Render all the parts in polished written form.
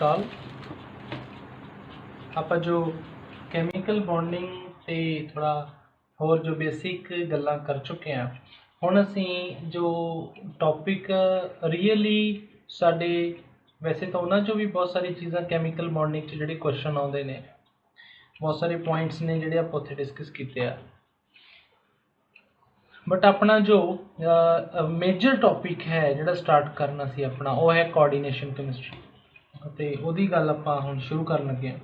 अकाल। ਆਪਾਂ जो ਕੈਮੀਕਲ ਬੌਂਡਿੰਗ ਤੇ थोड़ा ਹੋਰ जो बेसिक ਗੱਲਾਂ कर चुके हैं। ਹੁਣ ਅਸੀਂ जो टॉपिक ਰੀਅਲੀ ਸਾਡੇ वैसे तो ਉਹਨਾਂ ਚੋਂ भी बहुत सारी चीज़ां ਕੈਮੀਕਲ ਬੌਂਡਿੰਗ 'ਚ ਜਿਹੜੇ क्वेश्चन ਆਉਂਦੇ ਨੇ, बहुत सारे पॉइंट्स ने ਜਿਹੜੇ ਆਪਾਂ ਉੱਥੇ डिस्कस ਕੀਤੇ ਆ। बट अपना जो मेजर टॉपिक है ਜਿਹੜਾ स्टार्ट करना सी अपना वो है कोऑर्डिनेशन केमिस्ट्री ਅਤੇ ਉਹਦੀ ਗੱਲ ਆਪਾਂ ਹੁਣ शुरू ਕਰਨ ਲੱਗੇ ਹਾਂ।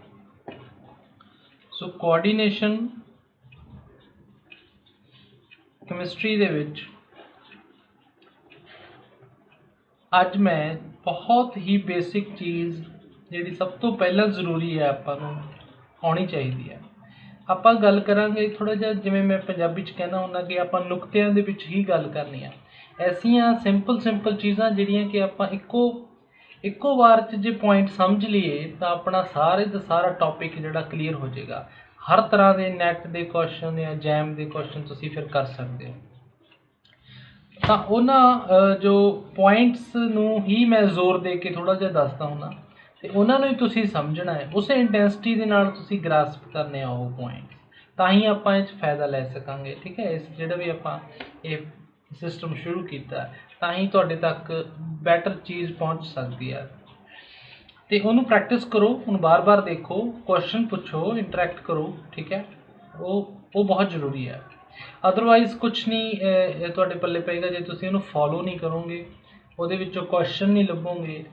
सो कोऑर्डिनेशन केमिस्ट्री ਦੇ ਵਿੱਚ ਅੱਜ मैं बहुत ही बेसिक चीज़ ਜਿਹੜੀ ਸਭ ਤੋਂ ਪਹਿਲਾਂ ਜ਼ਰੂਰੀ ਹੈ ਆਪਾਂ ਨੂੰ ਆਉਣੀ ਚਾਹੀਦੀ ਹੈ। ਆਪਾਂ ਗੱਲ ਕਰਾਂਗੇ ਥੋੜਾ ਜਿਹਾ ਜਿਵੇਂ मैं ਪੰਜਾਬੀ 'ਚ ਕਹਿਣਾ ਹੁੰਦਾ ਕਿ ਆਪਾਂ ਨੁਕਤਿਆਂ ਦੇ ਵਿੱਚ ਹੀ ਗੱਲ ਕਰਨੀ ਆ। ਐਸੀਆਂ ਸਿੰਪਲ ਚੀਜ਼ਾਂ ਜਿਹੜੀਆਂ ਕਿ ਆਪਾਂ ਇੱਕੋ ਵਾਰ 'ਚ ਜੇ ਪੁਆਇੰਟ ਸਮਝ ਲਈਏ ਤਾਂ ਆਪਣਾ ਸਾਰੇ ਦਾ ਸਾਰਾ ਟੌਪਿਕ ਜਿਹੜਾ ਕਲੀਅਰ ਹੋ ਜਾਏਗਾ। ਹਰ ਤਰ੍ਹਾਂ ਦੇ ਨੈਟ ਦੇ ਕੁਐਸਚਨ ਜਾਂ ਜੈਮ ਦੇ ਕੁਐਸਚਨ ਤੁਸੀਂ ਫਿਰ ਕਰ ਸਕਦੇ ਹੋ। ਤਾਂ ਉਹਨਾਂ ਜੋ ਪੁਆਇੰਟਸ ਨੂੰ ਹੀ ਮੈਂ ਜ਼ੋਰ ਦੇ ਕੇ ਥੋੜ੍ਹਾ ਜਿਹਾ ਦੱਸਦਾ ਹੁੰਦਾ ਅਤੇ ਉਹਨਾਂ ਨੂੰ ਹੀ ਤੁਸੀਂ ਸਮਝਣਾ ਹੈ। ਉਸੇ ਇੰਟੈਂਸਿਟੀ ਦੇ ਨਾਲ ਤੁਸੀਂ ਗ੍ਰਾਸਪ ਕਰਨੇ ਆ ਉਹ ਪੁਆਇੰਟ, ਤਾਂ ਹੀ ਆਪਾਂ ਇਹ 'ਚ ਫਾਇਦਾ ਲੈ ਸਕਾਂਗੇ। ਠੀਕ ਹੈ, ਇਸ ਜਿਹੜਾ ਵੀ ਆਪਾਂ ਇਹ ਸਿਸਟਮ ਸ਼ੁਰੂ ਕੀਤਾ ਤਾਂ ਹੀ ਤੁਹਾਡੇ ਤੱਕ ਬੈਟਰ ਚੀਜ਼ ਪਹੁੰਚ ਸਕਦੀ ਹੈ। ਅਤੇ ਉਹਨੂੰ ਪ੍ਰੈਕਟਿਸ ਕਰੋ, ਉਹਨੂੰ ਬਾਰ ਦੇਖੋ, ਕੁਐਸਚਨ ਪੁੱਛੋ, ਇੰਟਰੈਕਟ ਕਰੋ। ਠੀਕ ਹੈ, ਉਹ ਬਹੁਤ ਜ਼ਰੂਰੀ ਹੈ। ਅਦਰਵਾਈਜ਼ ਕੁਛ ਨਹੀਂ ਤੁਹਾਡੇ ਪੱਲੇ ਪਏਗਾ ਜੇ ਤੁਸੀਂ ਉਹਨੂੰ ਫੋਲੋ ਨਹੀਂ ਕਰੋਗੇ, ਉਹਦੇ ਵਿੱਚੋਂ ਕੁਐਸਚਨ ਨਹੀਂ ਲੱਭੋਗੇ,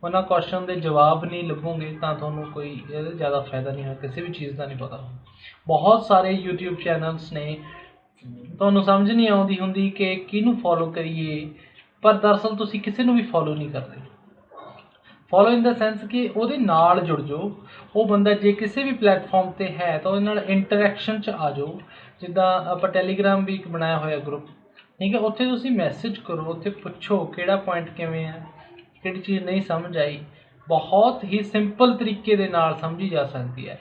ਉਹਨਾਂ ਕੁਐਸਚਨ ਦੇ ਜਵਾਬ ਨਹੀਂ ਲੱਭੋਗੇ ਤਾਂ ਤੁਹਾਨੂੰ ਕੋਈ ਇਹਦਾ ਜ਼ਿਆਦਾ ਫਾਇਦਾ ਨਹੀਂ ਹੋਇਆ, ਕਿਸੇ ਵੀ ਚੀਜ਼ ਦਾ ਨਹੀਂ ਪਤਾ। ਬਹੁਤ ਸਾਰੇ ਯੂਟਿਊਬ ਚੈਨਲਸ ਨੇ, ਤੁਹਾਨੂੰ ਸਮਝ ਨਹੀਂ ਆਉਂਦੀ ਹੁੰਦੀ ਕਿ ਕਿਹਨੂੰ ਫੋਲੋ ਕਰੀਏ, ਪਰ ਦਰਅਸਲ ਤੁਸੀਂ ਕਿਸੇ ਨੂੰ ਵੀ ਫੋਲੋ ਨਹੀਂ ਕਰਦੇ। ਫੋਲੋ ਇਨ ਦਾ ਸੈਂਸ ਕਿ ਉਹਦੇ ਨਾਲ ਜੁੜ ਜਾਓ। ਉਹ ਬੰਦਾ ਜੇ ਕਿਸੇ ਵੀ ਪਲੇਟਫਾਰਮ 'ਤੇ ਹੈ ਤਾਂ ਉਹਦੇ ਨਾਲ ਇੰਟਰੈਕਸ਼ਨ 'ਚ ਆ ਜਾਓ। ਜਿੱਦਾਂ ਆਪਾਂ ਟੈਲੀਗ੍ਰਾਮ ਵੀ ਇੱਕ ਬਣਾਇਆ ਹੋਇਆ ਗਰੁੱਪ, ਠੀਕ ਹੈ, ਉੱਥੇ ਤੁਸੀਂ ਮੈਸੇਜ ਕਰੋ, ਉੱਥੇ ਪੁੱਛੋ ਕਿਹੜਾ ਪੁਆਇੰਟ ਕਿਵੇਂ ਹੈ, ਕਿਹੜੀ ਚੀਜ਼ ਨਹੀਂ ਸਮਝ ਆਈ। ਬਹੁਤ ਹੀ ਸਿੰਪਲ ਤਰੀਕੇ ਦੇ ਨਾਲ ਸਮਝੀ ਜਾ ਸਕਦੀ ਹੈ।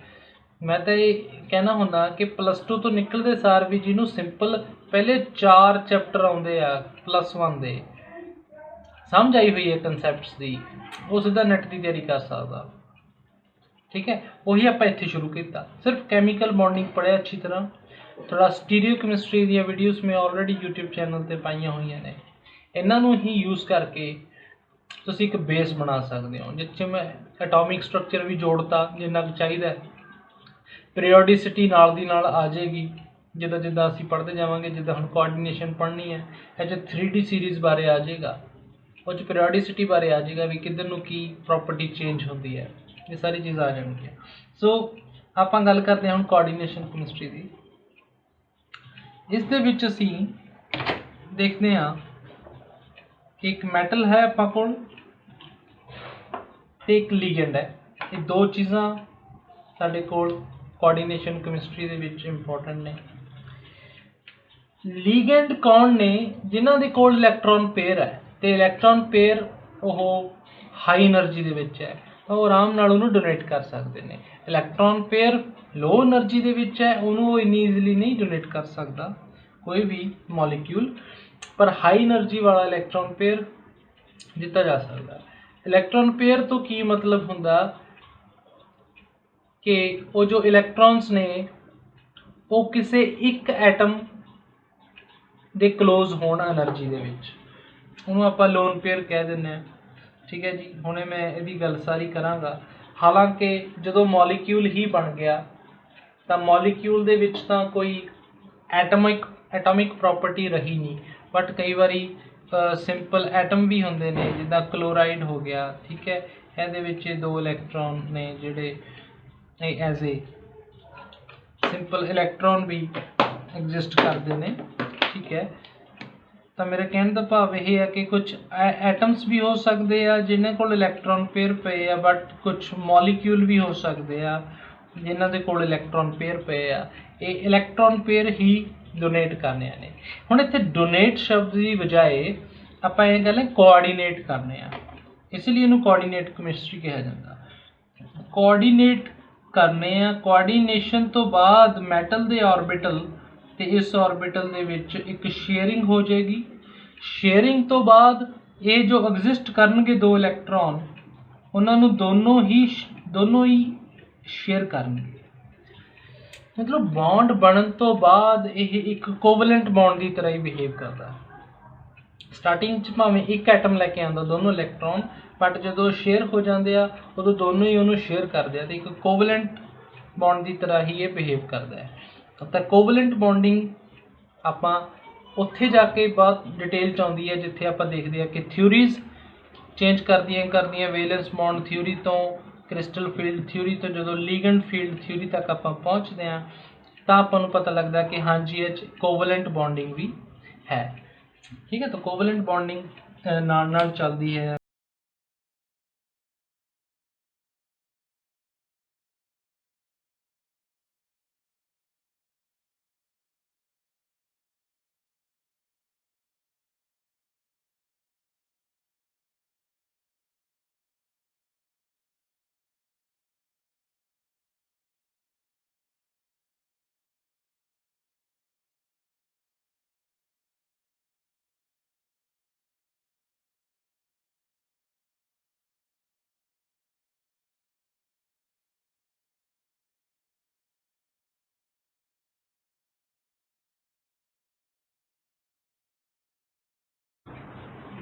ਮੈਂ ਤਾਂ ਇਹ ਕਹਿਣਾ ਹੁੰਦਾ ਕਿ +2 ਤੋਂ ਨਿਕਲਦੇ ਸਾਰ ਵੀ ਜਿਹਨੂੰ ਸਿੰਪਲ ਪਹਿਲੇ 4 ਚੈਪਟਰ ਆਉਂਦੇ ਆ +1 ਦੇ, ਸਮਝ ਆਈ ਹੋਈ ਹੈ ਕੰਸੈਪਟਸ ਦੀ, ਉਹ ਸਿੱਧਾ ਨੈਟ ਦੀ ਤਿਆਰੀ ਕਰ ਸਕਦਾ। ਠੀਕ ਹੈ, ਉਹੀ ਆਪਾਂ ਇੱਥੇ ਸ਼ੁਰੂ ਕੀਤਾ। ਸਿਰਫ ਕੈਮੀਕਲ ਬੌਂਡਿੰਗ ਪੜ੍ਹਿਆ ਅੱਛੀ ਤਰ੍ਹਾਂ। ਥੋੜ੍ਹਾ ਸਟੀਰੀਓ ਕੈਮਿਸਟਰੀ ਦੀਆਂ ਵੀਡੀਓਜ਼ ਮੈਂ ਆਲਰੇਡੀ YouTube ਚੈਨਲ 'ਤੇ ਪਾਈਆਂ ਹੋਈਆਂ ਨੇ। ਇਹਨਾਂ ਨੂੰ ਹੀ ਯੂਜ਼ ਕਰਕੇ ਤੁਸੀਂ ਇੱਕ ਬੇਸ ਬਣਾ ਸਕਦੇ ਹੋ, ਜਿੱਥੇ ਮੈਂ ਐਟੋਮਿਕ ਸਟਰਕਚਰ ਵੀ ਜੋੜਤਾ ਜਿੰਨਾ ਕੁ ਚਾਹੀਦਾ। ਪੀਰੀਓਡਿਸਿਟੀ ਨਾਲ ਦੀ ਨਾਲ ਆ ਜਾਏਗੀ ਜਿੱਦਾਂ ਅਸੀਂ ਪੜ੍ਹਦੇ ਜਾਵਾਂਗੇ। ਜਿੱਦਾਂ ਹੁਣ ਕੋਆਰਡੀਨੇਸ਼ਨ ਪੜ੍ਹਨੀ ਹੈ, ਇਹ 'ਚ 3D ਸੀਰੀਜ਼ ਬਾਰੇ ਆ ਜਾਏਗਾ, ਉਹ 'ਚ ਪੀਰੀਓਡਿਸਿਟੀ ਬਾਰੇ ਆ ਜਾਏਗਾ ਵੀ ਕਿੱਧਰ ਨੂੰ ਕੀ ਪ੍ਰੋਪਰਟੀ ਚੇਂਜ ਹੁੰਦੀ ਹੈ, ਇਹ ਸਾਰੀ ਚੀਜ਼ਾਂ ਆ ਜਾਣਗੀਆਂ। ਸੋ ਆਪਾਂ ਗੱਲ ਕਰਦੇ ਹਾਂ ਹੁਣ ਕੋਆਰਡੀਨੇਸ਼ਨ ਕੈਮਿਸਟਰੀ ਦੀ। ਇਸ ਦੇ ਵਿੱਚ ਅਸੀਂ ਦੇਖਦੇ ਹਾਂ ਕਿ ਇੱਕ ਮੈਟਲ ਹੈ ਆਪਾਂ ਕੋਲ ਅਤੇ ਇੱਕ ਲੀਗੈਂਡ ਹੈ। ਇਹ ਦੋ ਚੀਜ਼ਾਂ ਸਾਡੇ ਕੋਲ ਕੋਆਰਡੀਨੇਸ਼ਨ ਕੈਮਿਸਟਰੀ ਦੇ ਵਿੱਚ ਇੰਪੋਰਟੈਂਟ ਨੇ। ਲੀਗੈਂਡ ਕੌਣ ਨੇ? ਜਿਨ੍ਹਾਂ ਦੇ ਕੋਲ ਇਲੈਕਟ੍ਰੋਨ ਪੇਅਰ ਹੈ, ਅਤੇ ਇਲੈਕਟ੍ਰੋਨ ਪੇਅਰ ਉਹ ਹਾਈ ਐਨਰਜੀ ਦੇ ਵਿੱਚ ਹੈ ਤਾਂ ਉਹ ਆਰਾਮ ਨਾਲ ਉਹਨੂੰ ਡੋਨੇਟ ਕਰ ਸਕਦੇ ਨੇ। ਇਲੈਕਟ੍ਰੋਨ ਪੇਅਰ ਲੋ ਐਨਰਜੀ ਦੇ ਵਿੱਚ ਹੈ, ਉਹਨੂੰ ਉਹ ਇੰਨੀ ਈਜ਼ੀਲੀ ਨਹੀਂ ਡੋਨੇਟ ਕਰ ਸਕਦਾ ਕੋਈ ਵੀ ਮੋਲੀਕਿਊਲ, ਪਰ ਹਾਈ ਐਨਰਜੀ ਵਾਲਾ ਇਲੈਕਟ੍ਰੋਨ ਪੇਅਰ ਦਿੱਤਾ ਜਾ ਸਕਦਾ। ਇਲੈਕਟ੍ਰੋਨ ਪੇਅਰ ਤੋਂ ਕੀ ਮਤਲਬ ਹੁੰਦਾ ਕਿ ਉਹ ਜੋ ਇਲੈਕਟ੍ਰੋਨਸ ਨੇ ਉਹ ਕਿਸੇ ਇੱਕ ਐਟਮ ਦੇ ਕਲੋਜ਼ ਹੋਣ ਐਨਰਜੀ ਦੇ ਵਿੱਚ, ਉਹਨੂੰ ਆਪਾਂ ਲੋਨ ਪੇਅਰ ਕਹਿ ਦਿੰਦੇ ਹਾਂ। ਠੀਕ ਹੈ ਜੀ, ਹੁਣੇ ਮੈਂ ਇਹਦੀ ਗੱਲ ਸਾਰੀ ਕਰਾਂਗਾ। ਹਾਲਾਂਕਿ ਜਦੋਂ ਮੋਲੀਕਿਊਲ ਹੀ ਬਣ ਗਿਆ ਤਾਂ ਮੋਲੀਕਿਊਲ ਦੇ ਵਿੱਚ ਤਾਂ ਕੋਈ ਐਟੋਮਿਕ ਪ੍ਰੋਪਰਟੀ ਰਹੀ ਨਹੀਂ, ਬਟ ਕਈ ਵਾਰੀ ਸਿੰਪਲ ਐਟਮ ਵੀ ਹੁੰਦੇ ਨੇ, ਜਿੱਦਾਂ ਕਲੋਰਾਈਡ ਹੋ ਗਿਆ। ਠੀਕ ਹੈ, ਇਹਦੇ ਵਿੱਚ 2 ਇਲੈਕਟ੍ਰੋਨ ਨੇ ਜਿਹੜੇ ਐਜ਼ ਏ ਸਿੰਪਲ ਇਲੈਕਟ੍ਰੋਨ ਵੀ ਐਗਜ਼ਿਸਟ ਕਰਦੇ ਨੇ। ਠੀਕ ਹੈ, ਤਾਂ ਮੇਰੇ ਕਹਿਣ ਦਾ ਭਾਵ ਇਹ ਹੈ ਕਿ ਕੁਛ ਐਟਮਸ ਵੀ ਹੋ ਸਕਦੇ ਆ ਜਿਨ੍ਹਾਂ ਕੋਲ ਇਲੈਕਟ੍ਰੋਨ ਪੇਅਰ ਪਏ ਆ, ਬਟ ਕੁਛ ਮੋਲੀਕਿਊਲ ਵੀ ਹੋ ਸਕਦੇ ਆ ਜਿਨ੍ਹਾਂ ਦੇ ਕੋਲ ਇਲੈਕਟ੍ਰੋਨ ਪੇਅਰ ਪਏ ਆ। ਇਹ ਇਲੈਕਟ੍ਰੋਨ ਪੇਅਰ ਹੀ ਡੋਨੇਟ ਕਰਨੇ ਨੇ। ਹੁਣ ਇੱਥੇ ਡੋਨੇਟ ਸ਼ਬਦ ਦੀ ਬਜਾਏ ਆਪਾਂ ਇਹ ਕਹਿੰਦੇ ਕੋਆਰਡੀਨੇਟ ਕਰਨੇ ਆ, ਇਸ ਲਈ ਇਹਨੂੰ ਕੋਆਰਡੀਨੇਟ ਕੈਮਿਸਟਰੀ ਕਿਹਾ ਜਾਂਦਾ। ਕੋਆਰਡੀਨੇਟ ਕਰਨੇ ਆ। ਕੋਆਰਡੀਨੇਸ਼ਨ ਤੋਂ ਬਾਅਦ ਮੈਟਲ ਦੇ ਆਰਬਿਟਲ ਅਤੇ ਇਸ ਆਰਬਿਟਲ ਦੇ ਵਿੱਚ ਇੱਕ ਸ਼ੇਅਰਿੰਗ ਹੋ ਜਾਏਗੀ। ਸ਼ੇਅਰਿੰਗ ਤੋਂ ਬਾਅਦ ਇਹ ਜੋ ਐਗਜ਼ਿਸਟ ਕਰਨਗੇ 2 ਇਲੈਕਟ੍ਰੋਨ, उन्होंने दोनों ही शेयर करनगे। मतलब बॉन्ड बनन तो बाद यह एक कोवलेंट बॉन्ड की तरह ही बिहेव करता है। स्टार्टिंग च भावें एक एटम लैके आंदा दोनों इलैक्ट्रॉन, बट जो शेयर हो जाते हैं उदों दोनों ही उन्होंने शेयर करते हैं, तो एक कोवलेंट बॉन्ड की तरह ही ये बिहेव करता है। तो कोवलेंट बॉन्डिंग आपां उत्थे जाके बहुत डिटेल च आउंदी है, जिथे आपां देखते हैं कि थ्योरीज चेंज करदियां वेलेंस बॉन्ड थ्योरी तो क्रिस्टल फील्ड थ्योरी तो जो लीगेंड फील्ड थ्योरी तक आप पहुँचते हैं, तो आपको पता लगता है कि हाँ जी ये कोवलेंट बॉन्डिंग भी है। ठीक है, तो कोवलेंट बॉन्डिंग नाल चलती है।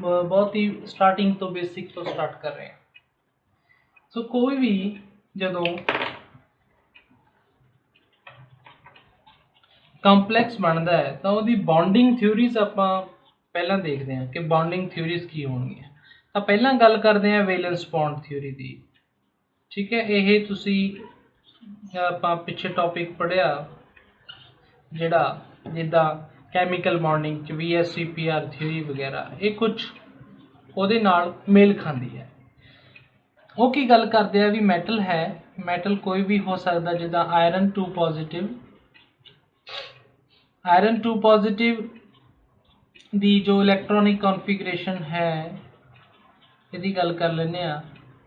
बहुत ही स्टार्टिंग तो बेसिक तो स्टार्ट कर रहे हैं। सो कोई भी जो ਕੰਪਲੈਕਸ ਬਣਦਾ ਹੈ ਤਾਂ ਉਹਦੀ ਬੌਂਡਿੰਗ ਥਿਊਰੀਜ਼ ਆਪਾਂ ਪਹਿਲਾਂ ਦੇਖਦੇ ਹਾਂ ਕਿ ਬੌਂਡਿੰਗ ਥਿਊਰੀਜ਼ ਕੀ ਹੋਣਗੀਆਂ। ਤਾਂ ਪਹਿਲਾਂ ਗੱਲ ਕਰਦੇ ਹਾਂ ਵੇਲੈਂਸ ਬੌਂਡ ਥਿਊਰੀ ਦੀ। ਠੀਕ ਹੈ, ਇਹ ਤੁਸੀਂ ਆਪਾਂ ਪਿੱਛੇ ਟੌਪਿਕ ਪੜ੍ਹਿਆ ਜਿਹੜਾ ਜਿੱਦਾਂ ਕੈਮੀਕਲ ਬੌਂਡਿੰਗ 'ਚ VSEPR ਥਿਊਰੀ ਵਗੈਰਾ, ਇਹ ਕੁਛ ਉਹਦੇ ਨਾਲ ਮੇਲ ਖਾਂਦੀ ਹੈ। ਉਹ ਕੀ ਗੱਲ ਕਰਦੇ ਆ ਵੀ ਮੈਟਲ ਹੈ, ਮੈਟਲ ਕੋਈ ਵੀ ਹੋ ਸਕਦਾ, ਜਿੱਦਾਂ ਆਇਰਨ 2 ਪੋਜ਼ੀਟਿਵ, आयरन 2 पॉजिटिव दी जो इलैक्ट्रॉनिक कॉन्फिगरेशन है यदि गल कर लेने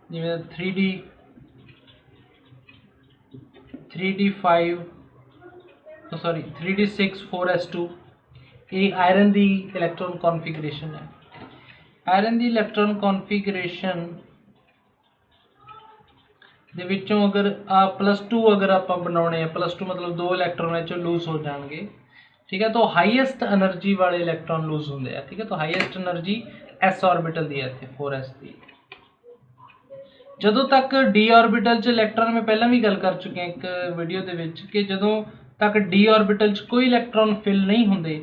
जिवें 3d6 4s2 ये आयरन दी इलैक्ट्रॉन कॉन्फिगरेशन है। आयरन दी इलैक्ट्रॉन कॉन्फिगरेशन दे विचों अगर +2 अगर आप बनाने +2 मतलब 2 इलैक्ट्रॉन लूज हो जाएंगे। ठीक है, तो हाईएस्ट एनर्जी वाले इलैक्ट्रॉन लूज होंगे हैं। ठीक है, तो हाईएस्ट एनर्जी एस ऑर्बिटल दी है इत्थे 4s दी। जदों तक डी ऑर्बिटल च इलैक्ट्रॉन में पहला भी गल कर चुके हैं एक वीडियो दे विच कि जदों तक डी ऑर्बिटल च कोई इलैक्ट्रॉन फिल नहीं होंदे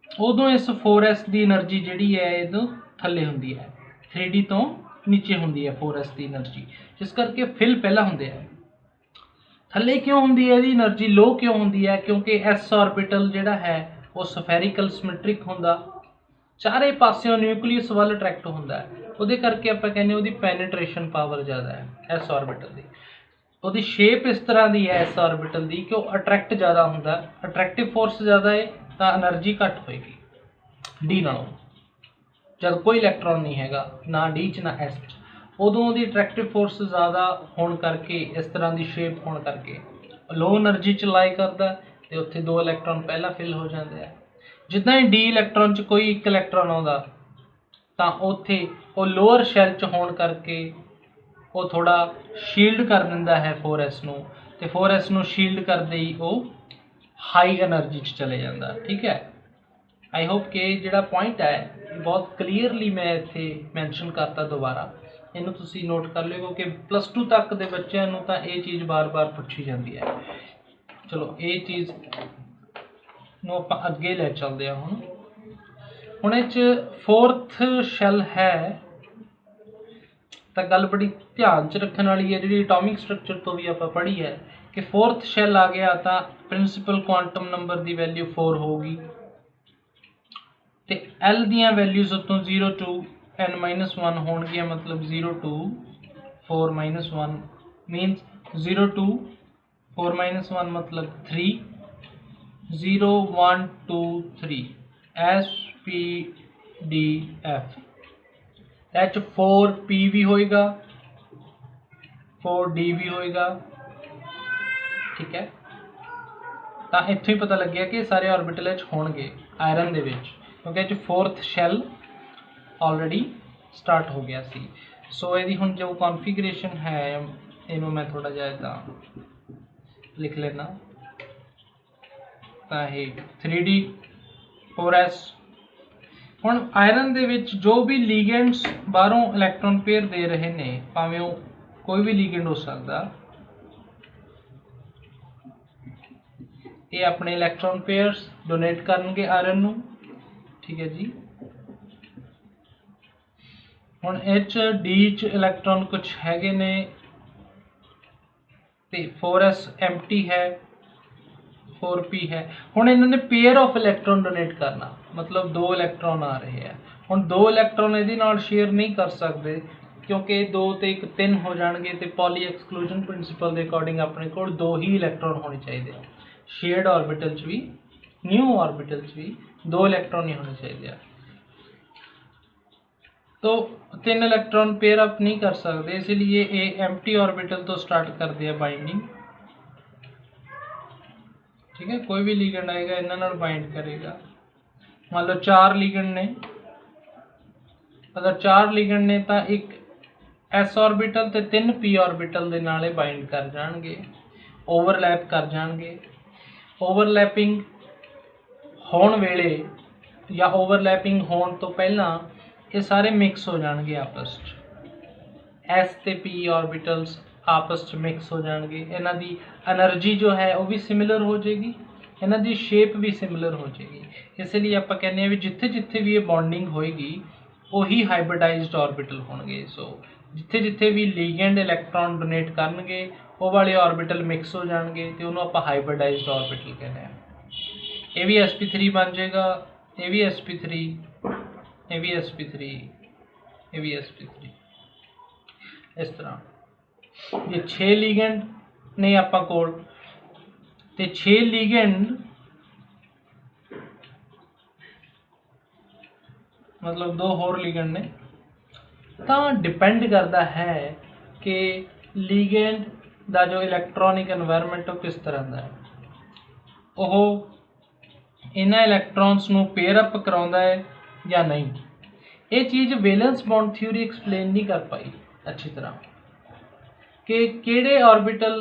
उदों इस 4s दी एनर्जी जिहड़ी है इदों थल्ले हुंदी है, 3d तो नीचे हुंदी है 4s दी एनर्जी, जिस करके फिल पहला हुंदे हैं। थले क्यों होंगी है जी एनर्जी लो क्यों होंगी है, क्योंकि एस ऑर्बिटल जिहड़ा है वो स्फेरिकल सिमेट्रिक होंदा, चारे पासों न्यूक्लियस वाल अट्रैक्ट होंदा है, उहदे करके आपां कहने उहदी पेनिट्रेशन पावर ज़्यादा है एस ऑर्बिटल की। उहदी शेप इस तरह की है एस ऑर्बिटल की कि वह अट्रैक्ट ज़्यादा होंदा, अट्रैक्टिव फोर्स ज़्यादा है तो एनर्जी घट होएगी डी नालों। जब कोई इलैक्ट्रॉन नहीं हैगा ना डी च ना एस च, उदों दी अट्रैक्टिव फोर्स ज़्यादा होने करके इस तरह की शेप होने करके लो एनर्जी च लाई करता तो उत्थे 2 इलैक्ट्रॉन पहला फिल हो जाते हैं। जिदा ही डी इलैक्ट्रॉन च कोई एक इलैक्ट्रॉन आता तो उत्थे वो लोअर शैल च होने करके वो थोड़ा शील्ड कर दिंदा है 4s नूं, ते 4s नूं शील्ड करदे ही वो हाई एनर्जी च चले जाता। ठीक है, आई होप कि जिहड़ा पॉइंट है बहुत क्लीयरली मैं इत्थे मैंशन करता दोबारा, इनू तुसी नोट कर लियो क्योंकि +2 तक के बच्चों नूं तां ये चीज़ बार बार पूछी जाती है। चलो ये चीज़ नूं आपां अगे लै चलते हैं। हुण इह च 4th शैल है तो गल बड़ी ध्यान च रखने वाली है, जी एटॉमिक स्ट्रक्चर तो भी आप पढ़ी है कि 4th शैल आ गया तो प्रिंसिपल क्वांटम नंबर की वैल्यू 4 होगी, तो एल दियां वैल्यूज उत्तों 0 to n-1 होणगियां, मतलब 0 to 4-1 मीनस 0 to 4-1 मतलब 3, 0 1 2 3 SPDF। 4P भी होएगा 4D भी होएगा। ठीक है, तो इत्थों ही पता लग गया कि सारे ऑर्बिटल होणगे आयरन दे विच, क्योंकि 4th शैल ऑलरेडी स्टार्ट हो गया सी। सो यदि हुण जो कॉन्फ़िगरेशन है इनू मैं थोड़ा जिहा इदां लिख लेना ਤਾਂ ਇਹ 3D 4s। ਹੁਣ ਆਇਰਨ ਦੇ ਵਿੱਚ ਜੋ ਵੀ ਲੀਗੈਂਡਸ ਬਾਹਰੋਂ ਇਲੈਕਟ੍ਰੋਨ ਪੇਅਰ ਦੇ ਰਹੇ ਨੇ, ਭਾਵੇਂ ਉਹ ਕੋਈ ਵੀ ਲੀਗੈਂਡ ਹੋ ਸਕਦਾ, ਇਹ ਆਪਣੇ ਇਲੈਕਟ੍ਰੋਨ ਪੇਅਰਸ ਡੋਨੇਟ ਕਰਨਗੇ ਆਇਰਨ ਨੂੰ। ਠੀਕ ਹੈ ਜੀ। ਹੁਣ ਇਹ 'ਚ ਡੀ 'ਚ ਇਲੈਕਟ੍ਰੋਨ ਕੁਛ ਹੈਗੇ ਨੇ ਤੇ 4s ਐਮਟੀ ਹੈ, 4p है। ਹੁਣ ਇਹਨਾਂ ਨੇ पेयर ऑफ इलैक्ट्रॉन डोनेट करना, मतलब 2 इलैक्ट्रॉन आ रहे हैं। ਹੁਣ 2 इलैक्ट्रॉन ਇਹਦੇ ਨਾਲ ਸ਼ੇਅਰ ਨਹੀਂ ਕਰ ਸਕਦੇ ਕਿਉਂਕਿ 2 ਤੇ 1 3 ਹੋ ਜਾਣਗੇ ਤੇ ਪੌਲੀ ਐਕਸਕਲੂਜਨ ਪ੍ਰਿੰਸੀਪਲ ਦੇ ਅਕੋਰਡਿੰਗ ਆਪਣੇ ਕੋਲ 2 ਹੀ ਇਲੈਕਟ੍ਰॉन ਹੋਣੇ ਚਾਹੀਦੇ ਆ। ਸ਼ੇਅਰਡ ਆਰਬਿਟਲ 'ਚ ਵੀ, ਨਿਊ ਆਰਬਿਟਲ 'ਚ ਵੀ 2 इलैक्ट्रॉन ਹੀ ਹੋਣੇ ਚਾਹੀਦੇ ਆ। तो 3 इलैक्ट्रॉन पेयर अप नहीं कर सकते, इसलिए ये एम्प्टी ऑर्बिटल तो स्टार्ट करते हैं बाइंडिंग। ठीक है, कोई भी लीगेंड आएगा इन्हां नाल बाइंड करेगा। मान लो 4 लीगेंड ने, अगर 4 लीगेंड ने तो एक एस ऑर्बिटल ते 3 पी ऑर्बिटल दे नाल बाइंड कर जाएंगे, ओवरलैप कर जाएंगे। ओवरलैपिंग होण वेले या ओवरलैपिंग होण तो पहला ये सारे मिक्स हो जाएंगे आपस च। एस ते पी ऑर्बिटल्स आपस च मिक्स हो जाएंगे, इन्हां दी एनर्जी जो है वो भी सिमिलर हो जाएगी, इन्हां दी शेप भी सिमिलर हो जाएगी। इसलिए आप कहने भी जिथे जिथे भी ये बॉन्डिंग होएगी वही हाइब्रिडाइज्ड ऑर्बिटल होंगे। सो जिथे जिथे भी लीगेंड इलैक्ट्रॉन डोनेट करनगे वो वाले ऑर्बिटल मिक्स हो जाएंगे तो उन्होंने आप हाइब्रिडाइज्ड ऑर्बिटल कहते हैं। ये भी sp3 बन जाएगा, ये भी sp3, ये भी sp3, ये भी sp3। इस तरह ये 6 लीगेंड ने आपां कोल ते 6 लीगेंड मतलब 2 होर लीगेंड ने, तो डिपेंड करता है कि लीगेंड का जो इलैक्ट्रॉनिक एनवायरनमेंट वो किस तरह का है। वो इन्हां इलैक्ट्रॉन्स नूं पेयर अप कराउंदा है या नहीं। ये चीज़ वैलेंस बॉन्ड थ्योरी एक्सप्लेन नहीं कर पाई अच्छी तरह कि किहड़े ऑर्बिटल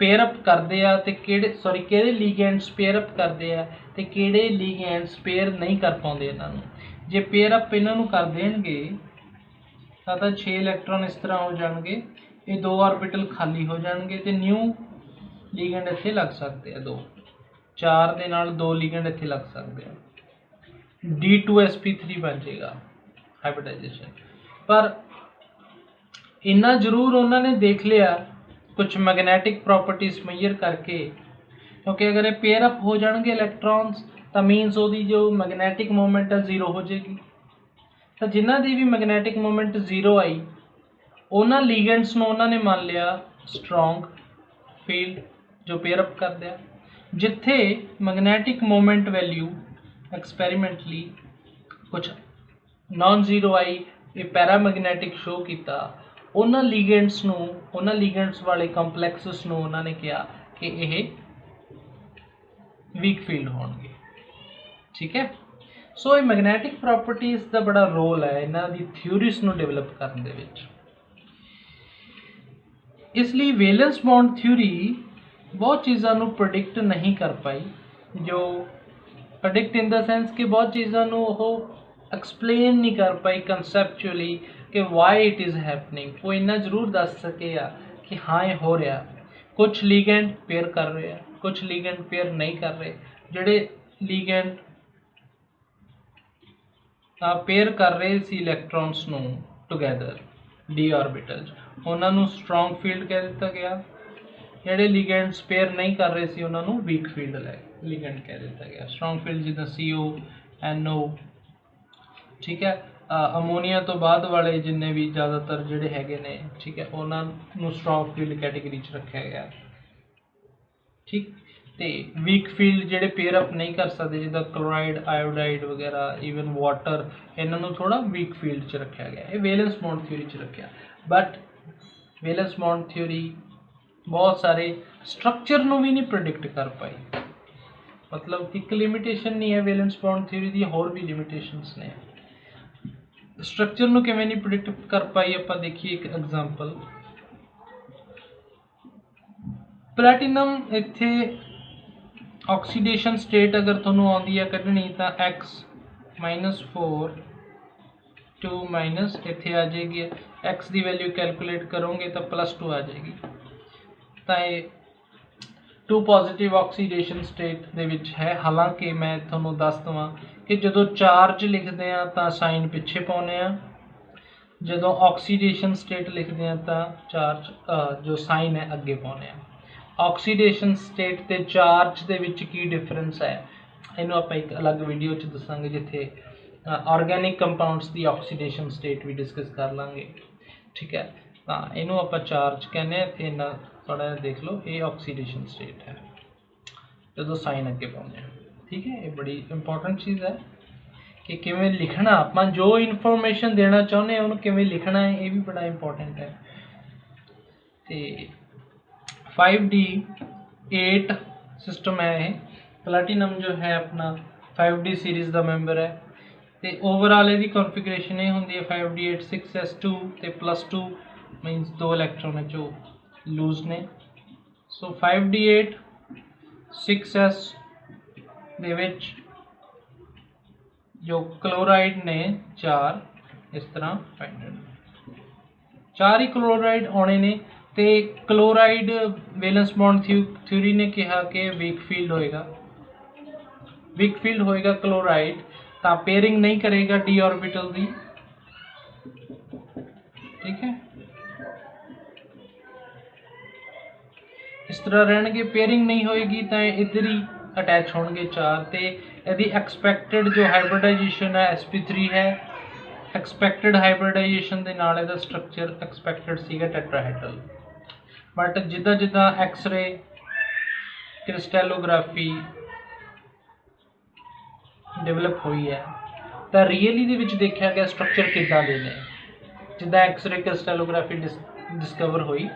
पेयर अप करते हैं ते किहड़े लीगेंड्स पेयर अप करते हैं ते किहड़े लीगेंड्स पेयर नहीं कर पाते इन्हां नूं। जे पेयर अप इन्हां नूं कर देणगे तो 6 इलैक्ट्रॉन इस तरह हो जाएंगे, ये 2 ऑर्बिटल खाली हो जाएंगे तो न्यू लीगेंड इत्थे लग सकते हैं। 2 4 दे नाल 2 लीगेंड इत्थे लग सकते हैं, D2sp3 बन जाएगा हाइब्रिडाइजेशन। पर इन्ना जरूर उन्होंने देख लिया कुछ मैग्नेटिक प्रॉपर्टीज मेजर करके, क्योंकि अगर ये पेयर अप हो जाएंगे इलैक्ट्रॉन्स तो मीनस वो जो मैग्नेटिक मोमेंट है 0 हो जाएगी। तो जिन्हों की भी मैग्नेटिक मोमेंट 0 आई उन्होंने लीगेंड्स नूं उन्होंने मान लिया स्ट्रोंग फील्ड जो पेयर अप कर दिया। जिथे मैग्नेटिक मोमेंट वैल्यू एक्सपैरीमेंटली कुछ नॉन जीरो आई, ये पैरामैग्नेटिक शो किया, उन्होंने लीगेंड्स नूं, उन्होंने लीगेंड्स वाले कंपलैक्सिस नूं उन्होंने कहा कि यह वीक फील्ड होंगे। ठीक है, सो ये मैग्नेटिक प्रॉपर्टीज़ का बड़ा रोल है इन्हां दी थ्योरीज नूं डेवलप करने दे विच। इसलिए वैलेंस बॉन्ड थ्योरी बहुत चीज़ों नूं प्रोडिक्ट नहीं कर पाई, जो प्रोडिक्ट इन द सेंस कि बहुत चीज़ों नूं ओह एक्सप्लेन नहीं कर पाई कंसैप्चुअली कि वाई इट इज़ हैपनिंग। वो इन्ना जरूर दस सके कि हाँ ये हो रहा, कुछ लीगेंड पेयर कर रहे हैं, कुछ लीगेंड पेयर नहीं कर रहे। जिहड़े लीगेंड पेयर कर रहे सी इलैक्ट्रॉन्स नूं टुगैदर डी ऑर्बिटल, उन्होंने स्ट्रोंग फील्ड कह दिता गया। जिहड़े लीगेंड्स पेयर नहीं कर रहे सी उन्होंने वीक फील्ड लीगेंड कह दिता गया। स्ट्रोंग फील्ड जिद्दां CO NO, ठीक है, अमोनीया तो बाद वाले जिन्ने भी ज़्यादातर जिहड़े हैगे ने, ठीक है, उन्होंने स्ट्रोंग फील्ड कैटेगरी च रखा गया। ठीक, तो वीक फील्ड जिहड़े पेयर अप नहीं कर सकते जिद्दां क्लोराइड आयोडाइड वगैरह ईवन वाटर, इन्हों थोड़ा वीक फील्ड च रखा गया। ये वैलेंस बॉन्ड थ्योरी च रखा, बट वैलेंस बॉन्ड थ्योरी बहुत सारे स्ट्रक्चर नूं भी नहीं प्रोडिक्ट कर पाई। मतलब एक लिमिटेशन नहीं है वैलेंस बॉन्ड थ्योरी दी, होर भी लिमिटेशंस ने। स्ट्रक्चर ਨੂੰ ਕਿਵੇਂ ਨਹੀਂ ਪ੍ਰੈਡਿਕਟ ਕਰ ਪਾਈ ਆਪਾਂ ਦੇਖੀਏ ਇੱਕ ਐਗਜ਼ਾਮਪਲ प्लैटिनम ਇੱਥੇ ਆਕਸੀਡੇਸ਼ਨ ਸਟੇਟ ਅਗਰ ਤੁਹਾਨੂੰ ਆਉਂਦੀ ਹੈ ਕੱਢਣੀ ਤਾਂ x -4 2 ਮਾਈਨਸ ਇੱਥੇ ਆ ਜਾਏਗੀ x ਦੀ ਵੈਲਿਊ ਕੈਲਕੂਲੇਟ ਕਰੋਗੇ ਤਾਂ +2 ਆ ਜਾਏਗੀ ਤਾਂ ਇਹ 2 ਪੋਜ਼ਿਟਿਵ ਆਕਸੀਡੇਸ਼ਨ ਸਟੇਟ ਦੇ ਵਿੱਚ ਹੈ ਹਾਲਾਂਕਿ ਮੈਂ ਤੁਹਾਨੂੰ ਦੱਸ ਦਵਾਂ कि जो चार्ज लिखते हैं तो साइन पिछे पाने जो ऑक्सीडेशन स्टेट लिखते हैं तो चार्ज जो साइन है अगे पाने ऑक्सीडेशन स्टेट ते चार्ज के विच की डिफरेंस है इनू आप एक अलग वीडियो च दसांगे जिथे ऑर्गेनिक कंपाउंड्स की ऑक्सीडेशन स्टेट भी डिस्कस कर लांगे ठीक है तो इनू आप चार्ज कहने इतने इन्ना थोड़ा देख लो ये ऑक्सीडेशन स्टेट है जो साइन अगे पाने ठीक है ये बड़ी इंपॉर्टेंट चीज़ है कि किमें लिखना आप जो इन्फॉर्मेशन देना चाहते हैं उन्होंने किमें लिखना है ये भी बड़ा इंपॉर्टेंट है तो 5D8 सिस्टम है ये प्लैटिनम जो है अपना 5D सीरीज़ का मैंबर है तो ओवरऑल ये कॉन्फिगरेशन ये होंगी है 5D8 6s2 तो +2 मीनस 2 इलैक्ट्रॉन जो लूज ने सो 5D8 6s ਦੇ ਵਿੱਚ जो क्लोराइड ने 4 इस तरह फाइंड 4 ही क्लोराइड आने ने तो क्लोराइड वैलेंस बॉन्ड थ्योरी ने कहा कि वीक फील्ड होएगा क्लोराइड तो पेयरिंग नहीं करेगा डी ऑर्बिटल की ठीक है इस तरह रहने पेयरिंग नहीं होएगी तो इधर ही अटैच होंगे 4 तो यदि एक्सपैक्टेड जो हाइब्रिडाइजेशन है sp3 है एक्सपैक्टेड हाइब्रिडाइजेशन के नाल इहदा स्ट्रक्चर एक्सपैक्टेड सीगा टेट्राहेड्रल बट जिदा जिदा एक्सरे क्रिस्टैलोग्राफी डेवलप हुई है तो रियली दे विच देखा गया स्ट्रक्चर किदां दे ने जिदा एक्सरे क्रिस्टैलोग्राफी डिस्कवर हुई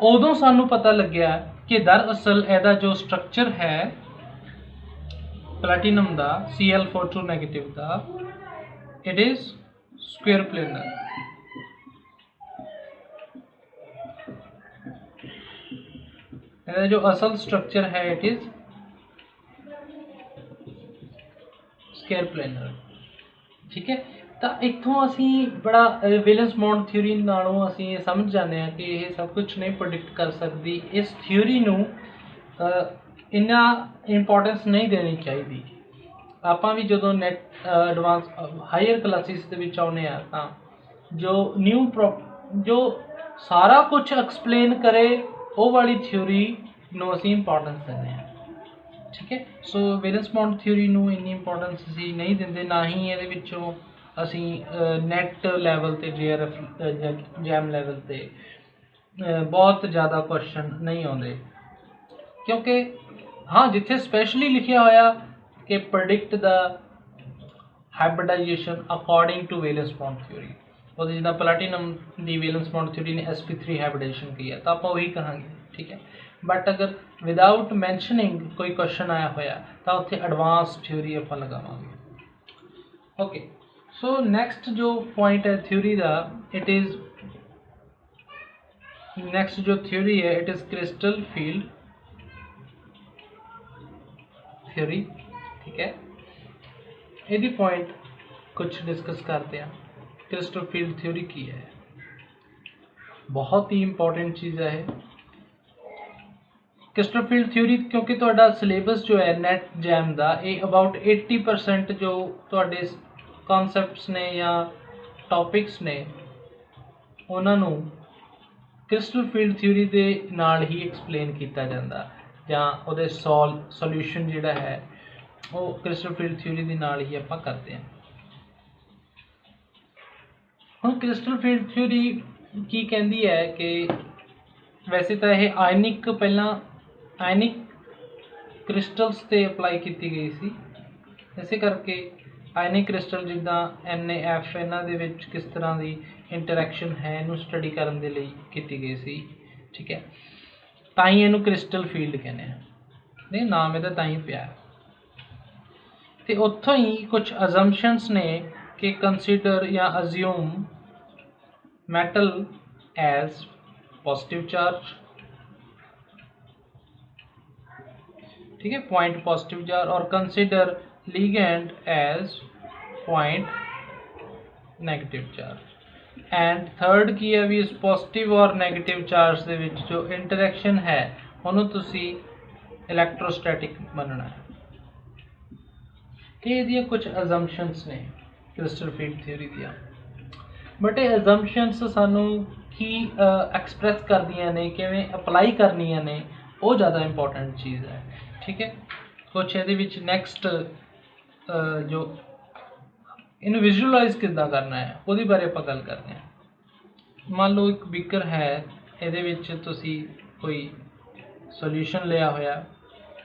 उदों सानू पता लग्या कि दरअसल एदा जो स्ट्रक्चर है प्लैटिनम का Cl42 नेगेटिव का इट इज स्क्वेयर प्लेनर एदा जो असल स्ट्रक्चर है इट इज स्क्वेयर प्लेनर ठीक है तो इतों असी बड़ा वैलेंस बॉन्ड थ्योरी नालों असी ये समझ जाते हैं कि यह सब कुछ नहीं प्रोडिक्ट कर सकती इस थ्योरी नूं इन्ना इंपॉर्टेंस नहीं देनी चाहिए आपां भी जो नैट एडवांस हायर क्लासिस दे विच आउणे आ तां जो न्यू जो सारा कुछ एक्सप्लेन करे वो वाली थ्योरी नूं असी इंपॉर्टेंस देंदे हैं ठीक है सो वैलेंस बॉन्ड थ्योरी नूं इन्नी इंपॉर्टेंस असी नहीं दिंदे ना ही इहदे विचों असी नैट लैवल ते जैम लैवल ते बहुत ज़्यादा क्वेश्चन नहीं आते क्योंकि हाँ जिथे स्पैशली लिखा होया कि predict the hybridization according to valence bond theory और जिदा प्लैटिनम की वैलेंस बॉन्ड थ्योरी ने sp3 हाइब्रिडाइजेशन की है तो आप वही कहांगे ठीक है बट अगर विदाउट मैंशनिंग कोई क्वेश्चन आया होया तो उत्थे एडवांस थ्योरी आप लगावांगे ओके सो नैक्सट जो पॉइंट है थ्योरी का इट इज़ नैक्सट जो थ्योरी है it is crystal field theory ठीक है यदि पॉइंट कुछ डिस्कस करते हैं क्रिस्टल फील्ड थ्योरी की है बहुत ही इंपॉर्टेंट चीज़ है क्रिस्टल फील्ड थ्योरी क्योंकि तुहाडा सिलेबस जो है नैट जैम का ये अबाउट 80% जो तुहाडे कॉन्सैप्ट्स ने या टॉपिक्स ने उन्होंने क्रिस्टल फील्ड थ्योरी के नाल ही एक्सप्लेन किया जाता ਜਾਂ ਉਹਦੇ सॉल्यूशन ਜਿਹੜਾ है वो क्रिस्टल फील्ड थ्योरी के नाल ही आप करते हैं हुण क्रिस्टल फील्ड थ्योरी की कहती है कि वैसे तो यह आयनिक पहला आयनिक क्रिस्टल्स ते अप्लाई की गई सी इसे करके आयनिक क्रिस्टल जिदा NaF इन्हां दे विच किस तरह की इंटरैक्शन है इनू स्टडी करने के लिए की गई सी ठीक है ताई इनू क्रिस्टल फील्ड कहने नहीं नाम इहदा ताई पिया ਤੇ ਉੱਥੋਂ ਹੀ ਕੁਝ ਅਜ਼ੰਪਸ਼ਨਸ ਨੇ ਕਿ ਕੰਸੀਡਰ ਜਾਂ ਅਜ਼ਿਊਮ metal as positive charge, ठीक है, point positive charge, और consider ligand as point negative charge। and third की है भी इस positive और negative charge ਦੇ ਵਿੱਚ जो interaction है ਉਹਨੂੰ ਤੁਸੀਂ electrostatic ਮੰਨਣਾ ਹੈ। ਇਹ ਇਹਦੀਆਂ ਕੁਝ assumptions ਨੇ crystal field theory ਦੀਆਂ, बट ये assumptions सानू की एक्सप्रैस करदियां ने, किवें अप्लाई करनियां ने, वो ज़्यादा इंपॉर्टेंट चीज़ है। ठीक है, कुछ ये नैक्सट जो इन्हू विजुअलाइज किद्दां करना है वो बारे आप गल करते हैं। मान लो एक बीकर है, ये तुसी कोई सोल्यूशन लिया होया,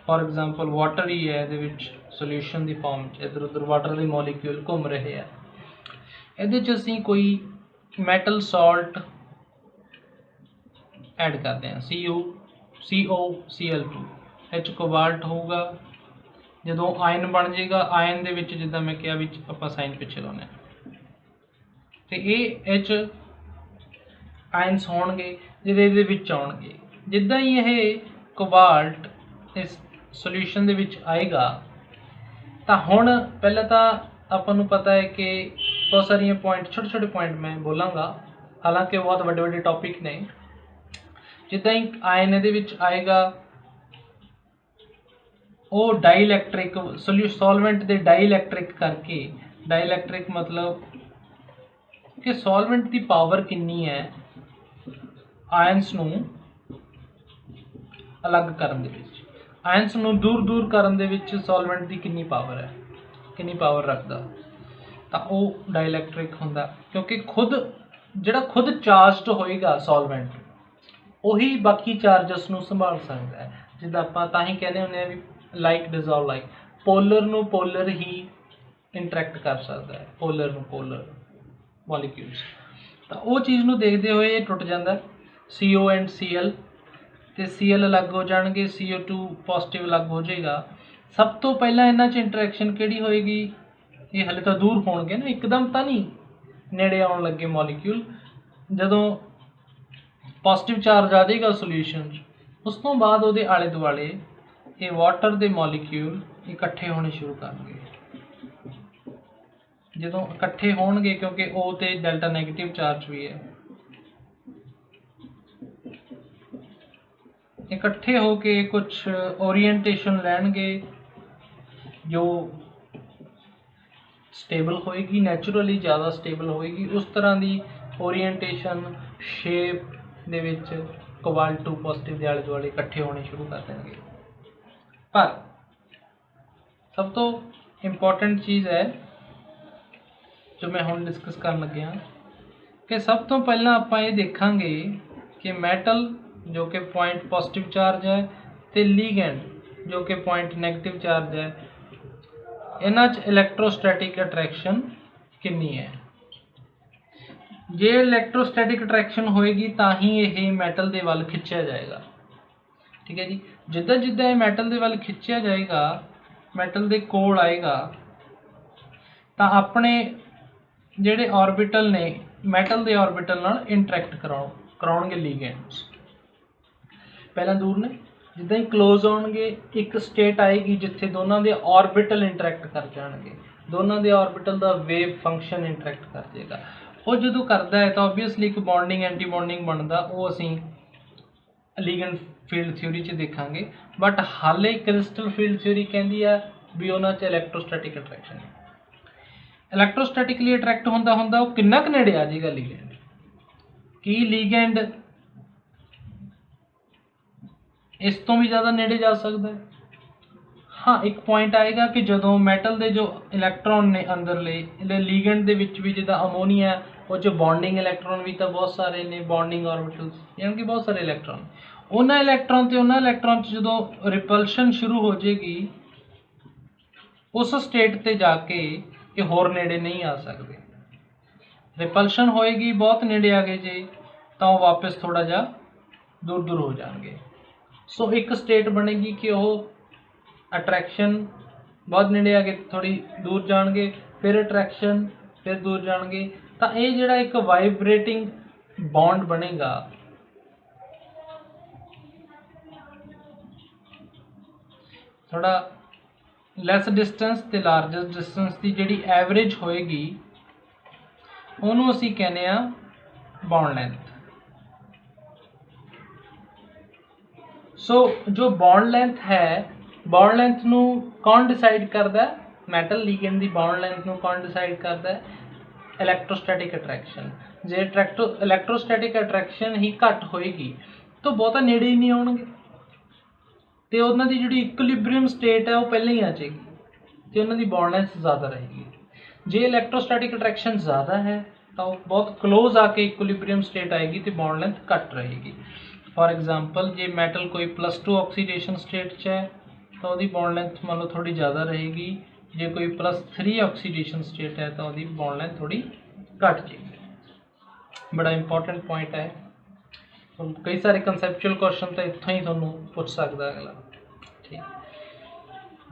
फॉर एग्जाम्पल वाटर ही है, ये सोल्यूशन की फॉर्म इधर उधर वाटर के मॉलीक्यूल घूम रहे हैं। ਇਹਦੇ 'ਚ ਅਸੀਂ ਕੋਈ ਮੈਟਲ ਸਾਲਟ ਐਡ ਕਰਦੇ ਹਾਂ, COCl2, ਇਹ 'ਚ ਕੋਬਾਲਟ ਹੋਊਗਾ। ਜਦੋਂ ਆਇਨ ਬਣ ਜਾਏਗਾ, ਆਇਨ ਦੇ ਵਿੱਚ ਜਿੱਦਾਂ ਮੈਂ ਕਿਹਾ ਵਿੱਚ ਆਪਾਂ ਸਾਈਨ ਪਿੱਛੇ ਲਾਉਣਾ ਤੇ ਇਹ 'ਚ ਆਇਨਸ ਹੋਣਗੇ ਜਿਹੜੇ ਇਹਦੇ ਵਿੱਚ ਆਉਣਗੇ। ਜਿੱਦਾਂ ਹੀ ਇਹ ਕੋਬਾਲਟ ਇਸ ਸੋਲਿਊਸ਼ਨ ਦੇ ਵਿੱਚ ਆਏਗਾ ਤਾਂ ਹੁਣ ਪਹਿਲਾਂ ਤਾਂ ਆਪਾਂ ਨੂੰ ਪਤਾ है कि बहुत सारिया पॉइंट छोटे छोटे पॉइंट मैं बोलांगा, हालांकि बहुत बड़े बड़े टॉपिक ने। जिदा ही आयन ये आएगा वो डाइलैक्ट्रिक सॉल्वेंट दे डाइलैक्ट्रिक करके, डाइलैक्ट्रिक मतलब कि सॉल्वेंट की पावर कितनी है आयनस नूं अलग करन दे विच, आयनस नूं दूर दूर करन दे विच सॉल्वेंट की कितनी पावर है, कितनी पावर रखता, तो वह डाइलैक्ट्रिक होंदा। क्योंकि खुद जिहड़ा खुद चार्जड होएगा सॉल्वेंट उही बाकी चार्जस नूं संभाल सकता है। जिद्दां आपां तां ही कहने हुंदे भी लाइक डिजॉल्व लाइक, पोलर नूं पोलर ही इंटरैक्ट कर सकता है, पोलर नूं पोलर मॉलीक्यूल्स। तो वो चीज़ नूं देखते हुए टुट जाता CO एंड Cl, तो Cl अलग हो जाएंगे, CO2 पॉजिटिव अलग हो जाएगा। सब तो पहला इन्हां च इंटरैक्शन किहड़ी होएगी, ये हले तो दूर होणगे ना, एकदम तो नहीं नेड़े आउण लगे मॉलीक्यूल। जदों पॉजिटिव चार्ज आ जाएगा सोल्यूशन, उस तो बाद उहदे आले दुआले ये वाटर के मॉलीक्यूल इकट्ठे होने शुरू करनगे। जदों इकट्ठे होणगे, क्योंकि ओ ते डेल्टा नैगेटिव चार्ज भी है, इकट्ठे होके कुछ ओरिएंटेशन लैणगे जो स्टेबल होएगी, नैचुरली ज़्यादा स्टेबल होएगी, उस तरह की ओरिएंटेशन शेप दे विच कोबाल्ट 2 पॉजिटिव के आले दुआले इकट्ठे होने शुरू कर देंगे। पर सब तो इंपॉर्टेंट चीज़ है जो मैं हुण डिस्कस कर लगे हाँ कि सब तो पहला आप ये देखांगे कि मैटल जो कि पॉइंट पॉजिटिव चार्ज है तो लीगेंड जो कि पॉइंट नैगेटिव चार्ज है, इन्हां च इलैक्ट्रोस्टैटिक अट्रैक्शन कितनी है। जे इलैक्ट्रोस्टैटिक अट्रैक्शन होएगी तो ही ये मैटल के वल खिंचया जाएगा। ठीक है जी, जिद्दां जिद्दां ये मैटल के वल खिंचया जाएगा, मैटल के कोल आएगा तो अपने जिहड़े ऑर्बिटल ने मैटल के ऑर्बिटल नाल इंटरैक्ट कराउणगे लीगेंड्स। पहला दूर ने, जिद्दां ही क्लोज होणगे एक स्टेट आएगी जिथे दोनों के ऑर्बिटल इंटरैक्ट कर जाएंगे, दोनों के ऑर्बिटल का वेव फंक्शन इंटरैक्ट कर जाएगा। वो जो करता है तो ओबीअसली एक बॉन्डिंग एंटी बॉन्डिंग बनता, वो असी लीगेंड फील्ड थ्योरी च देखांगे। बट हाले क्रिस्टल फील्ड थ्योरी कहती है भी उन्हां च इलैक्ट्रोस्टैटिक अट्रैक्शन है। इलैक्ट्रोस्टैटिकली अट्रैक्ट होंदा होंदा वो किन्ना क नेड़े आ जाएगा लीगेंड, कि लीगेंड इस तो भी ज़्यादा नेड़े जा सकता है। हाँ, एक पॉइंट आएगा कि जो मैटल के जो इलैक्ट्रॉन ने अंदरले लीगेंड के विच भी जिदा अमोनीया वो जो बॉन्डिंग इलैक्ट्रॉन भी तो बहुत सारे ने, बॉन्डिंग ऑर्बिटल्स यानी कि बहुत सारे इलैक्ट्रॉन, उन्होंने इलैक्ट्रॉन तो उन्होंने इलैक्ट्रॉन जो रिपल्शन शुरू हो जाएगी उस स्टेट ते जाके ये होर नेड़े नहीं आ सकते। रिपल्शन होएगी बहुत नेड़े आ गए जी तो वापस थोड़ा जा दूर दूर हो जाएंगे। सो एक स्टेट बनेगी कि वो अट्रैक्शन बहुत नेड़े आ गए थोड़ी दूर जाएंगे, फिर अट्रैक्शन, फिर दूर जाएंगे, तो ये जिहड़ा एक वाइब्रेटिंग बॉन्ड बनेगा थोड़ा लैस डिस्टेंस ते लार्जेस्ट डिस्टेंस की जिहड़ी एवरेज होएगी ਉਹਨੂੰ ਅਸੀਂ ਕਹਿੰਦੇ ਆ बॉन्ड लेंथ। सो जो बॉन्ड लेंथ है, बॉन्ड लेंथ ਨੂੰ कौन डिसाइड करता है? मैटल लीगेंड की बॉन्ड लेंथ ਨੂੰ कौन डिसाइड करता है? इलैक्ट्रोस्टैटिक अट्रैक्शन। जे इलैक्ट्रोस्टैटिक अट्रैक्शन ही घट होएगी तो बहुता नेड़े ही नहीं आउणगे तो उन्हों की जी इक्विलिब्रियम स्टेट है वो पहले ही आ जाएगी तो उन्होंने बॉन्ड लेंथ ज़्यादा रहेगी। जे इलैक्ट्रोस्टैटिक अट्रैक्शन ज़्यादा है तो बहुत क्लोज आके इक्विलिब्रियम स्टेट आएगी तो बॉन्ड लेंथ घट रहेगी। फॉर एग्जांपल जे मैटल कोई +2 ऑक्सीडेशन स्टेट च है तो वही बॉन्ड लेंथ मान लो थोड़ी ज़्यादा रहेगी, जे कोई +3 ऑक्सीडेशन स्टेट है तो वही बॉन्ड लेंथ थोड़ी घट जाएगी। बड़ा इंपॉर्टेंट पॉइंट है, कई सारे कंसैप्चुअल क्वेश्चन तो इत्थों ही थोनों पूछ सकता है अगला। ठीक,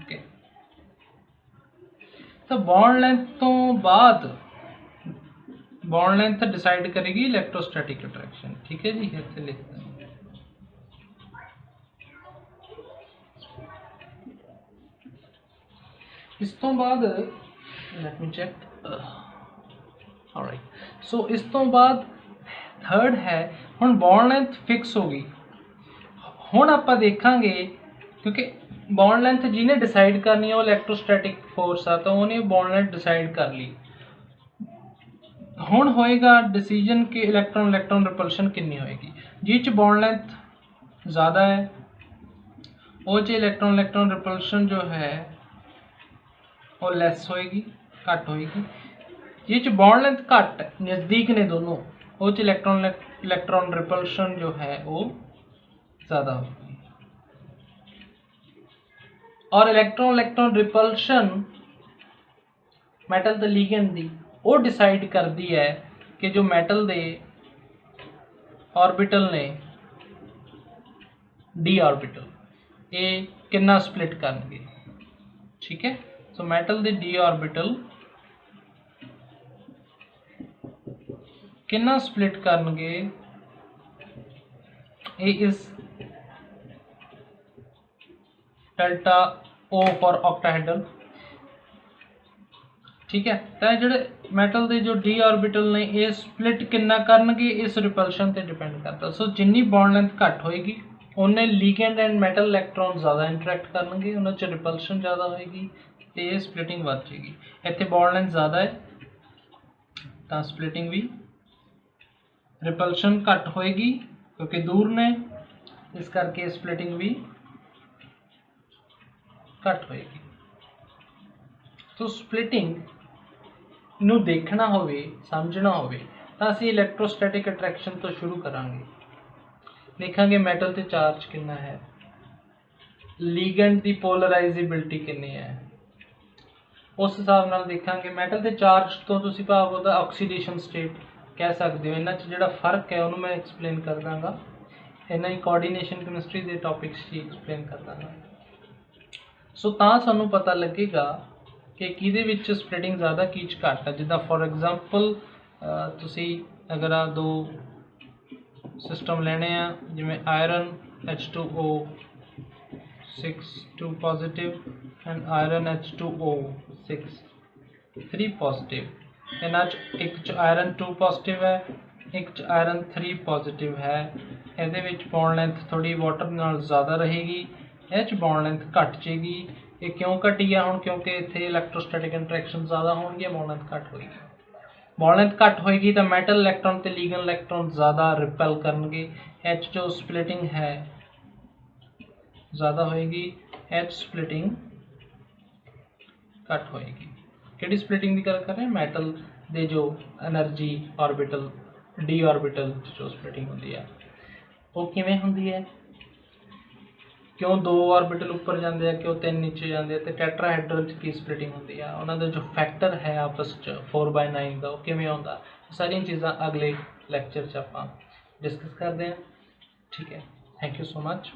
ओके। तो बॉन्ड लेंथ तो बाद बॉन्ड लेंथ डिसाइड करेगी इलैक्ट्रोस्टैटिक अट्रैक्शन। ठीक है जी, इतने लिख दें। इस तो बाद लेट मी चेक, ऑलराइट। सो इस तो बाद थर्ड है हुण बॉन्ड लेंथ फिक्स होगी। हुण आपां देखांगे क्योंकि बॉन्ड लेंथ जिन्हें डिसाइड करनी है वो इलैक्ट्रोस्टैटिक फोर्स आ तो उन्हें बॉन्ड लेंथ डिसाइड कर ली। हुण होएगा डिसीजन कि इलैक्ट्रॉन इलैक्ट्रॉन रिपल्शन कितनी होएगी। जिस बॉन्ड लेंथ ज़्यादा है वो च इलैक्ट्रॉन इलैक्ट्रॉन रिपल्शन जो है वो लैस होएगी, घट होएगी। जिस बॉन्ड लेंथ घट नज़दीक ने दोनों वो च इलैक्ट्रॉन इलैक्ट्रॉन रिपल्शन जो है वो ज़्यादा होगी। और इलैक्ट्रॉन इलैक्ट्रॉन रिपल्शन मैटल ते लीगेंड दी वो डिसाइड करती है कि जो मैटल दे ऑर्बिटल ने डी ऑर्बिटल ये कितना स्प्लिट करनगे। ठीक है, सो मैटल दे डी ऑर्बिटल कितना स्प्लिट करनगे ये इस डेल्टा ओ फॉर ऑक्टाहेड्रल। ठीक है, तो जोड़े मैटल के जो डी ऑर्बिटल ने ये स्प्लिट कितना करनगे इस रिपल्शन पर डिपेंड करता। सो जिन्नी बॉन्ड लेंथ घट होएगी उन्हें लीगेंड एंड मैटल इलैक्ट्रॉन ज़्यादा इंटरैक्ट करनगे, उन्होंने रिपल्शन ज़्यादा होएगी तो ये स्प्लिटिंग बढ़ जाएगी। इतने बॉन्ड लेंथ ज़्यादा है तो स्प्लिटिंग भी, रिपल्शन घट होएगी क्योंकि दूर ने इस करके स्प्लिटिंग भी घट होएगी। तो स्प्लिटिंग ਨੂੰ देखना होवे समझना होवे तो असीं इलैक्ट्रोस्टैटिक अट्रैक्शन तो शुरू करांगे। देखांगे मैटल ते चार्ज कितना है, लीगेंड की पोलराइजेबिलिटी कितनी है, उस हिसाब नाल देखांगे। मैटल ते चार्ज तो तुसीं भाव उहदा ऑक्सीडेशन स्टेट कह सकते हो। इन्हां च जिहड़ा फर्क है उहनूं मैं एक्सप्लेन कर दांगा, इन्हां ही कोआर्डीनेशन केमिस्ट्री के टॉपिक्स ही एक्सप्लेन कर दांगा। सो तां सानूं पता लगेगा कि किहदे विच स्प्लिटिंग ज़्यादा कीच घट है। जिद्दां फॉर एग्जाम्पल तुसी अगर आ दो सिस्टम लेने आ जिवें iron H2O 6 2 positive and iron H2O 6 3 positive, इन्हां च एक च आयरन 2 पॉजिटिव है एक च आयरन 3 पॉजिटिव है। इहदे विच बॉन्ड लेंथ थोड़ी वाटर नाल ज़्यादा रहेगी, इह च बॉन्ड लेंथ घट जाएगी। ये क्यों घटी है हुण? क्योंकि इत्थे इलैक्ट्रोस्टैटिक इंटरैक्शन ज़्यादा होणगी, बॉन्ड लेंथ घट होएगी। बॉन्ड लेंथ घट होएगी तो मैटल इलैक्ट्रॉन ते लीगेंड इलैक्ट्रॉन ज़्यादा रिपेल करनगे। एच जो स्प्लिटिंग है ज़्यादा होएगी, एच स्प्लिटिंग घट होएगी। किहड़ी स्प्लिटिंग की गल कर रहे हैं? मैटल दे जो एनर्जी ऑर्बिटल डी ऑर्बिटल जो स्प्लिटिंग होंदी है वो किवें होंदी है? क्यों 2 ऑर्बिटल ऊपर जाते हैं, क्यों 3 नीचे जाते हैं, तो टैट्राहेड्रल की स्प्लिटिंग होती है। उन्होंने जो फैक्टर है आपस 4/9 का वो किवें आउंदा, सारिया चीज़ां अगले लैक्चर च आपां डिस्कस करते हैं। ठीक है, थैंक यू सो मच।